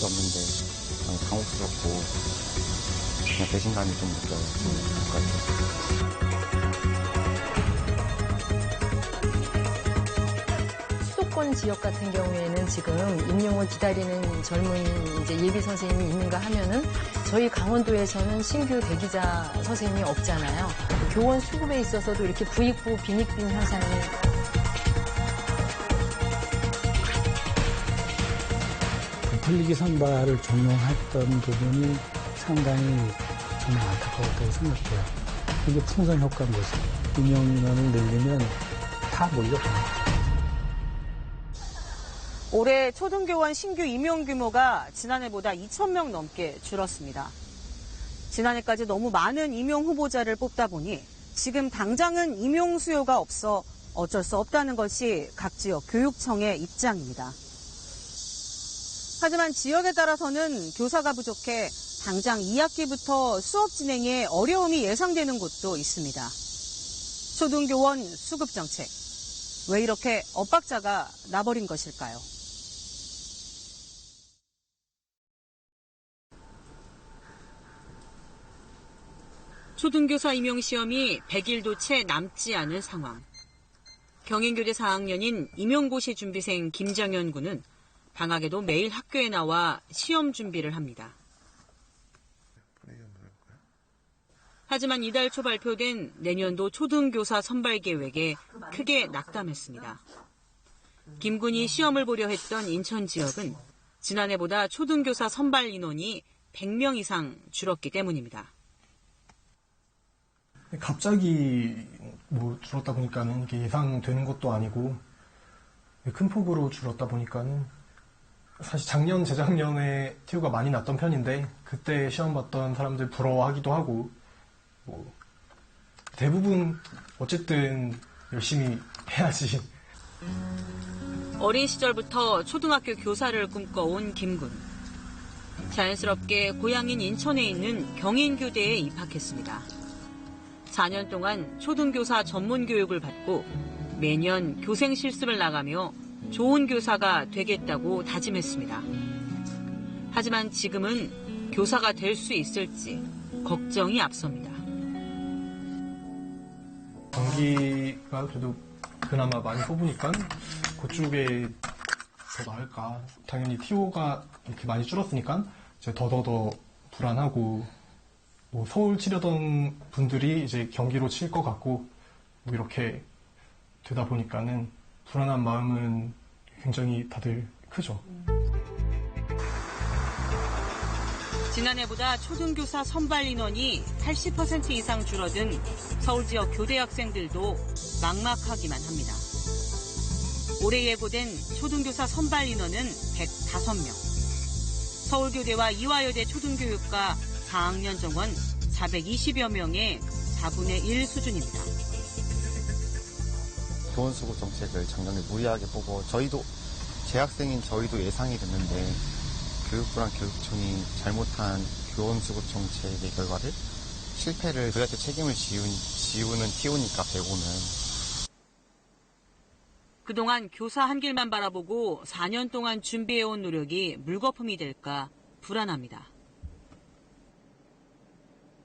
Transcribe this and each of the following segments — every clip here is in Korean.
수 없는데 당혹스럽고 그냥 배신감이 좀 느껴요. 수도권 지역 같은 경우에는 지금 임용을 기다리는 젊은 이제 예비 선생님이 있는가 하면은 저희 강원도에서는 신규 대기자 선생님이 없잖아요. 교원 수급에 있어서도 이렇게 부익부 빈익빈 현상이 부풀리기 선발을 종용했던 부분이 상당히 정말 안타까웠다고 생각해요. 이게 풍선 효과인 거죠. 임용 인원을 늘리면 다 몰려갑니다. 올해 초등교원 신규 임용 규모가 지난해보다 2,000명 넘게 줄었습니다. 지난해까지 너무 많은 임용 후보자를 뽑다 보니 지금 당장은 임용 수요가 없어 어쩔 수 없다는 것이 각 지역 교육청의 입장입니다. 하지만 지역에 따라서는 교사가 부족해 당장 2학기부터 수업 진행에 어려움이 예상되는 곳도 있습니다. 초등교원 수급 정책, 왜 이렇게 엇박자가 나버린 것일까요? 초등교사 임용시험이 100일도 채 남지 않은 상황. 경인교대 4학년인 임용고시 준비생 김정현 군은 방학에도 매일 학교에 나와 시험 준비를 합니다. 하지만 이달 초 발표된 내년도 초등교사 선발 계획에 크게 낙담했습니다. 김 군이 시험을 보려 했던 인천 지역은 지난해보다 초등교사 선발 인원이 100명 이상 줄었기 때문입니다. 갑자기 줄었다 보니까는 이게 예상되는 것도 아니고 큰 폭으로 줄었다 보니까는 사실 작년, 재작년에 티오가 많이 났던 편인데 그때 시험 봤던 사람들 부러워하기도 하고 대부분 어쨌든 열심히 해야지. 어린 시절부터 초등학교 교사를 꿈꿔온 김군. 자연스럽게 고향인 인천에 있는 경인교대에 입학했습니다. 4년 동안 초등교사 전문 교육을 받고 매년 교생 실습을 나가며 좋은 교사가 되겠다고 다짐했습니다. 하지만 지금은 교사가 될 수 있을지 걱정이 앞섭니다. 경기가 그래도 그나마 많이 뽑으니까 그쪽에 더 나을까. 당연히 티오가 이렇게 많이 줄었으니까 이제 더더더 불안하고 서울 치려던 분들이 이제 경기로 칠 것 같고 이렇게 되다 보니까는 불안한 마음은 굉장히 다들 크죠. 지난해보다 초등교사 선발 인원이 80% 이상 줄어든 서울 지역 교대 학생들도 막막하기만 합니다. 올해 예고된 초등교사 선발 인원은 105명. 서울교대와 이화여대 초등교육과 4학년 정원 420여 명의 4분의 1 수준입니다. 교원 수급 정책을 작년에 무리하게 보고 재학생인 저희도 예상이 됐는데 교육부랑 교육청이 잘못한 교원 수급 정책의 결과를 실패를 그렇게 책임을 지우는 티오니까 배우는. 그동안 교사 한 길만 바라보고 4년 동안 준비해온 노력이 물거품이 될까 불안합니다.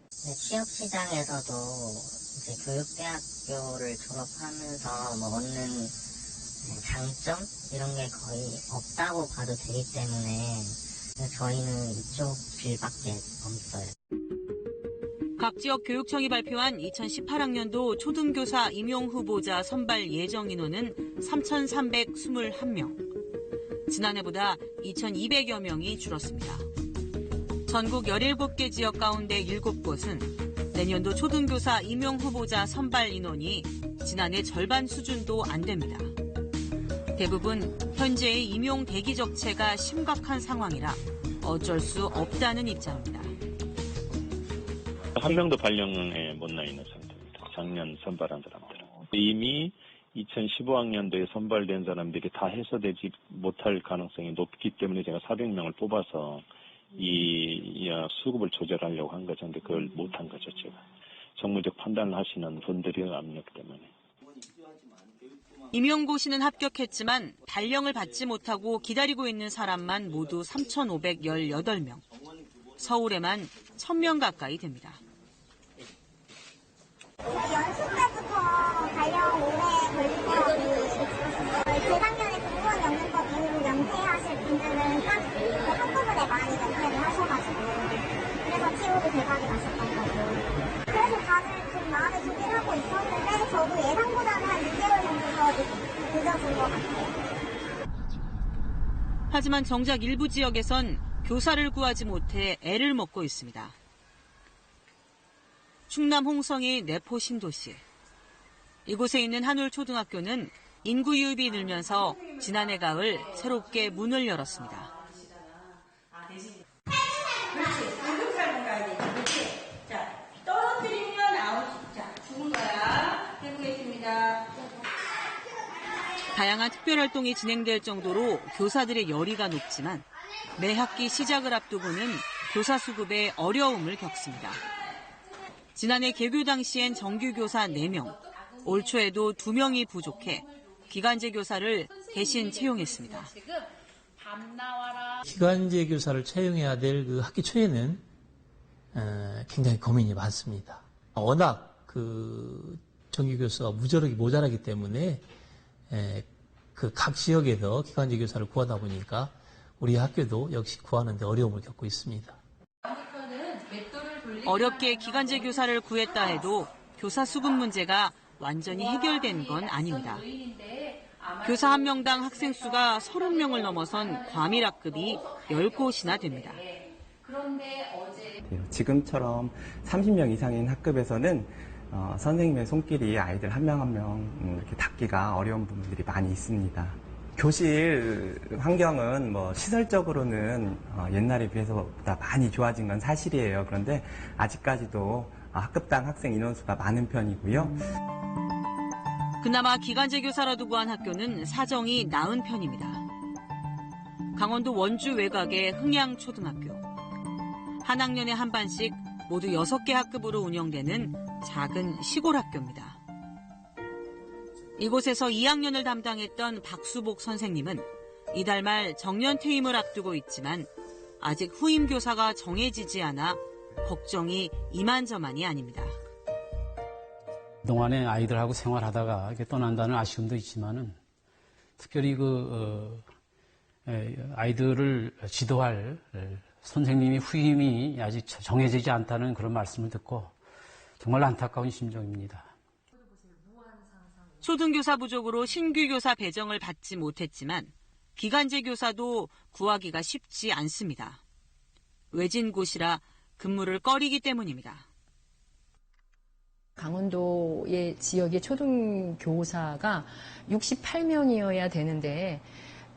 취업시장에서도 이제 교육대학교를 졸업하면서 얻는 장점 이런 게 거의 없다고 봐도 되기 때문에 저희는 이쪽 길밖에 없어요. 각 지역 교육청이 발표한 2018학년도 초등교사 임용 후보자 선발 예정 인원은 3,321명. 지난해보다 2,200여 명이 줄었습니다. 전국 17개 지역 가운데 7곳은 내년도 초등교사 임용 후보자 선발 인원이 지난해 절반 수준도 안 됩니다. 대부분 현재의 임용 대기 적체가 심각한 상황이라 어쩔 수 없다는 입장입니다. 한 명도 발령에 못 나 있는 상태입니다. 작년 선발한 사람들은. 이미 2015학년도에 선발된 사람들이 다 해소되지 못할 가능성이 높기 때문에 제가 400명을 뽑아서 이 수급을 조절하려고 한 거죠. 근데 그걸 못한 거죠, 제가. 정무적 판단을 하시는 분들의 압력 때문에. 임용고 시는 합격했지만 발령을 받지 못하고 기다리고 있는 사람만 모두 3,518명. 서울에만 1,000명 가까이 됩니다. 연수 때부터 발령 오래 걸릴 거라고 재작년에 공무원 영문법 이후로 연재하실 분들은 딱 한꺼번에 많이 연재를 하셔가지고 그래서 TO도 대박이 나셨던 거고 그래서 다들 좀 마음에 두긴 하고 있었는데 저도 예상보다는 한 6개월 정도 더 늦어진 것 같아요. 하지만 정작 일부 지역에선 교사를 구하지 못해 애를 먹고 있습니다. 충남 홍성의 내포 신도시. 이곳에 있는 한울초등학교는 인구 유입이 늘면서 지난해 가을 새롭게 문을 열었습니다. 자, 떨어뜨리면 아웃. 자, 죽은 거야. 해보겠습니다. 다양한 특별활동이 진행될 정도로 교사들의 열의가 높지만 매 학기 시작을 앞두고는 교사 수급에 어려움을 겪습니다. 지난해 개교 당시엔 정규 교사 4명, 올 초에도 2명이 부족해 기간제 교사를 대신 채용했습니다. 기간제 교사를 채용해야 될 그 학기 초에는 굉장히 고민이 많습니다. 워낙 그 정규 교사가 무저력이 모자라기 때문에 그 각 지역에서 기간제 교사를 구하다 보니까 우리 학교도 역시 구하는 데 어려움을 겪고 있습니다. 어렵게 기간제 교사를 구했다 해도 교사 수급 문제가 완전히 해결된 건 아닙니다. 교사 한 명당 학생 수가 30명을 넘어선 과밀학급이 10곳이나 됩니다. 지금처럼 30명 이상인 학급에서는 선생님의 손길이 아이들 한 명 한 명 이렇게 닿기가 어려운 부분들이 많이 있습니다. 교실 환경은 시설적으로는 옛날에 비해서보다 많이 좋아진 건 사실이에요. 그런데 아직까지도 학급당 학생 인원수가 많은 편이고요. 그나마 기간제 교사라도 구한 학교는 사정이 나은 편입니다. 강원도 원주 외곽의 흥양초등학교. 한 학년에 한 반씩 모두 6개 학급으로 운영되는 작은 시골 학교입니다. 이곳에서 2학년을 담당했던 박수복 선생님은 이달 말 정년 퇴임을 앞두고 있지만 아직 후임 교사가 정해지지 않아 걱정이 이만저만이 아닙니다. 그동안에 아이들하고 생활하다가 이렇게 떠난다는 아쉬움도 있지만은 특별히 아이들을 지도할 선생님이 후임이 아직 정해지지 않다는 그런 말씀을 듣고 정말 안타까운 심정입니다. 초등교사 부족으로 신규 교사 배정을 받지 못했지만 기간제 교사도 구하기가 쉽지 않습니다. 외진 곳이라 근무를 꺼리기 때문입니다. 강원도의 지역의 초등교사가 68명이어야 되는데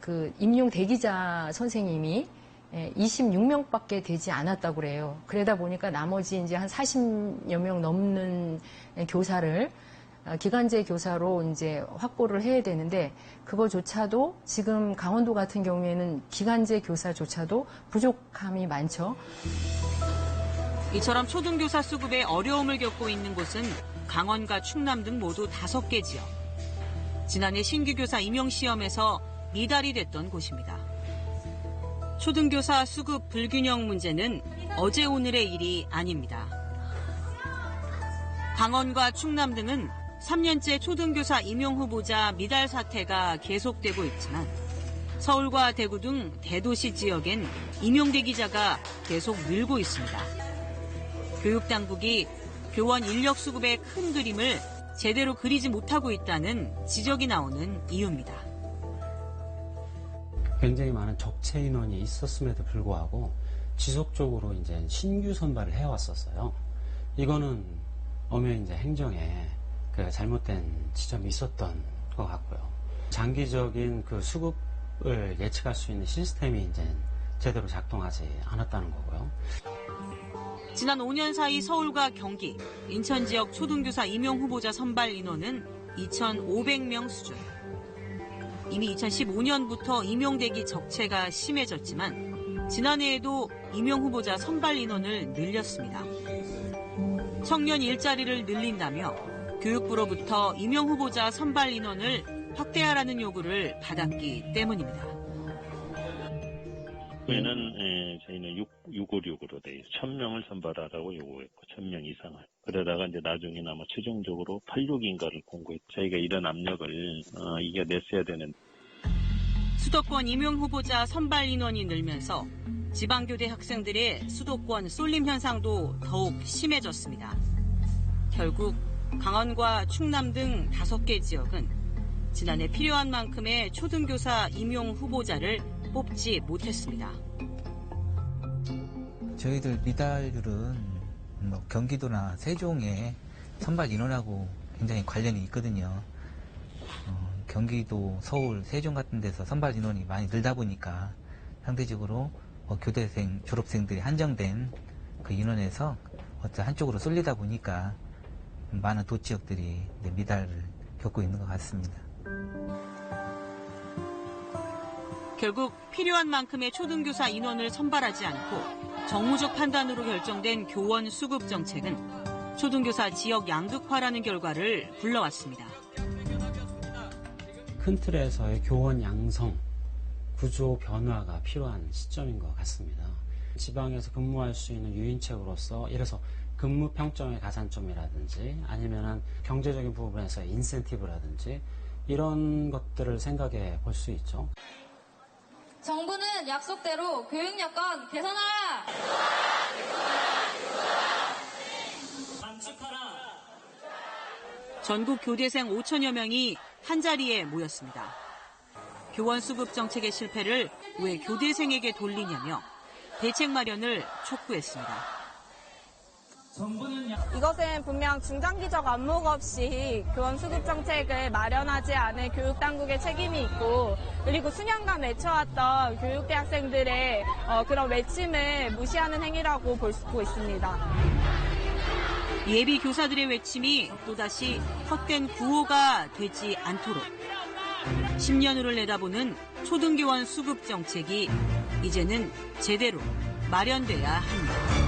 그 임용 대기자 선생님이 26명밖에 되지 않았다고 그래요. 그러다 보니까 나머지 이제 한 40여 명 넘는 교사를 기간제 교사로 이제 확보를 해야 되는데 그거조차도 지금 강원도 같은 경우에는 기간제 교사조차도 부족함이 많죠. 이처럼 초등교사 수급에 어려움을 겪고 있는 곳은 강원과 충남 등 모두 5개 지역. 지난해 신규 교사 임용 시험에서 미달이 됐던 곳입니다. 초등교사 수급 불균형 문제는 어제 오늘의 일이 아닙니다. 강원과 충남 등은 3년째 초등교사 임용 후보자 미달 사태가 계속되고 있지만 서울과 대구 등 대도시 지역엔 임용 대기자가 계속 늘고 있습니다. 교육당국이 교원 인력 수급의 큰 그림을 제대로 그리지 못하고 있다는 지적이 나오는 이유입니다. 굉장히 많은 적체 인원이 있었음에도 불구하고 지속적으로 이제 신규 선발을 해왔었어요. 이거는 엄연히 이제 행정에 그 잘못된 지점이 있었던 것 같고요. 장기적인 그 수급을 예측할 수 있는 시스템이 이제 제대로 작동하지 않았다는 거고요. 지난 5년 사이 서울과 경기, 인천 지역 초등교사 임용 후보자 선발 인원은 2,500명 수준. 이미 2015년부터 임용대기 적체가 심해졌지만 지난해에도 임용 후보자 선발 인원을 늘렸습니다. 청년 일자리를 늘린다며 교육부로부터 임용 후보자 선발 인원을 확대하라는 요구를 받았기 때문입니다. 저희는 656으로 돼 있어요. 1000명을 선발하라고 요구했고 1000명 이상을. 그러다가 이제 나중에는 아마 최종적으로 86인가를 공고했고 저희가 이런 압력을 이겨냈어야 되는. 수도권 임용 후보자 선발 인원이 늘면서 지방교대 학생들의 수도권 쏠림 현상도 더욱 심해졌습니다. 결국 강원과 충남 등 5개 지역은 지난해 필요한 만큼의 초등교사 임용 후보자를 뽑지 못했습니다. 저희들 미달률은 경기도나 세종의 선발 인원하고 굉장히 관련이 있거든요. 경기도, 서울, 세종 같은 데서 선발 인원이 많이 늘다 보니까 상대적으로 교대생, 졸업생들이 한정된 그 인원에서 한쪽으로 쏠리다 보니까 많은 도지역들이 미달을 겪고 있는 것 같습니다. 결국 필요한 만큼의 초등교사 인원을 선발하지 않고 정무적 판단으로 결정된 교원 수급 정책은 초등교사 지역 양극화라는 결과를 불러왔습니다. 큰 틀에서의 교원 양성, 구조 변화가 필요한 시점인 것 같습니다. 지방에서 근무할 수 있는 유인책으로서 이래서 근무 평점의 가산점이라든지 아니면은 경제적인 부분에서 인센티브라든지 이런 것들을 생각해 볼 수 있죠. 정부는 약속대로 교육 여건 개선하라! 전국 교대생 5천여 명이 한자리에 모였습니다. 교원 수급 정책의 실패를 왜 교대생에게 돌리냐며 대책 마련을 촉구했습니다. 이것은 분명 중장기적 안목 없이 교원 수급 정책을 마련하지 않은 교육당국의 책임이 있고 그리고 수년간 외쳐왔던 교육대 학생들의 그런 외침을 무시하는 행위라고 볼 수 있습니다. 예비 교사들의 외침이 또다시 헛된 구호가 되지 않도록 10년으로 내다보는 초등교원 수급 정책이 이제는 제대로 마련돼야 합니다.